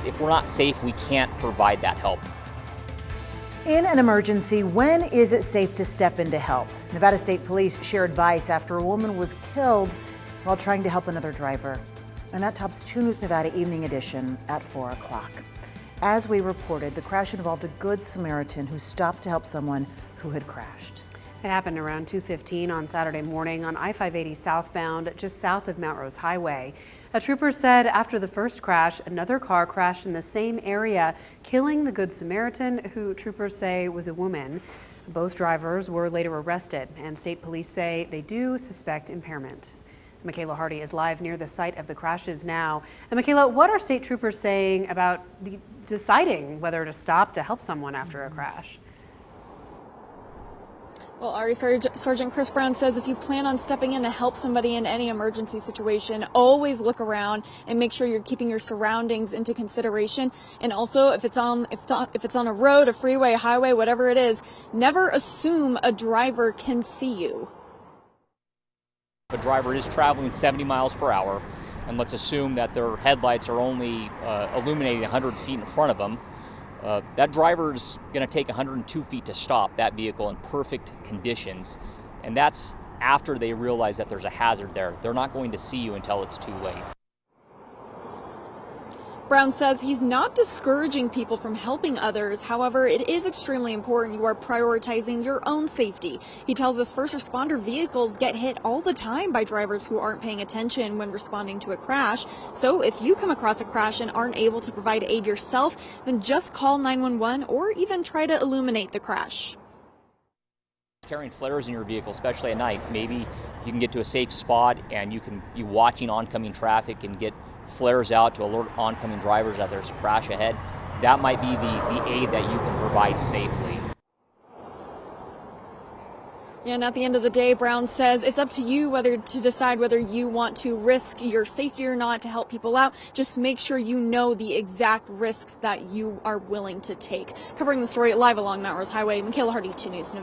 If we're not safe, we can't provide that help. In an emergency, when is it safe to step in to help? Nevada State Police share advice after a woman was killed while trying to help another driver. And that tops 2 News Nevada Evening Edition at 4 o'clock. As we reported, the crash involved a Good Samaritan who stopped to help someone who had crashed. It happened around 2:15 on Saturday morning on I-580 southbound, just south of Mount Rose Highway. A trooper said after the first crash, another car crashed in the same area, killing the Good Samaritan, who troopers say was a woman. Both drivers were later arrested, and state police say they do suspect impairment. Makayla Hardy is live near the site of the crashes now. And Makayla, what are state troopers saying about deciding whether to stop to help someone after a crash? Well, Ari, Sergeant Chris Brown says if you plan on stepping in to help somebody in any emergency situation, always look around and make sure you're keeping your surroundings into consideration. And also, if it's on a road, a freeway, a highway, whatever it is, never assume a driver can see you. If a driver is traveling 70 miles per hour, and let's assume that their headlights are only illuminating 100 feet in front of them, that driver's going to take 102 feet to stop that vehicle in perfect conditions, and that's after they realize that there's a hazard there. They're not going to see you until it's too late. Brown says he's not discouraging people from helping others. However, it is extremely important you are prioritizing your own safety. He tells us first responder vehicles get hit all the time by drivers who aren't paying attention when responding to a crash. So if you come across a crash and aren't able to provide aid yourself, then just call 911 or even try to illuminate the crash. Carrying flares in your vehicle, especially at night, maybe if you can get to a safe spot and you can be watching oncoming traffic and get flares out to alert oncoming drivers that there's a crash ahead, that might be the aid that you can provide safely. And at the end of the day, Brown says it's up to you to decide whether you want to risk your safety or not to help people out. Just make sure you know the exact risks that you are willing to take. Covering the story live along Mount Rose Highway, Makayla Hardy, 2 News.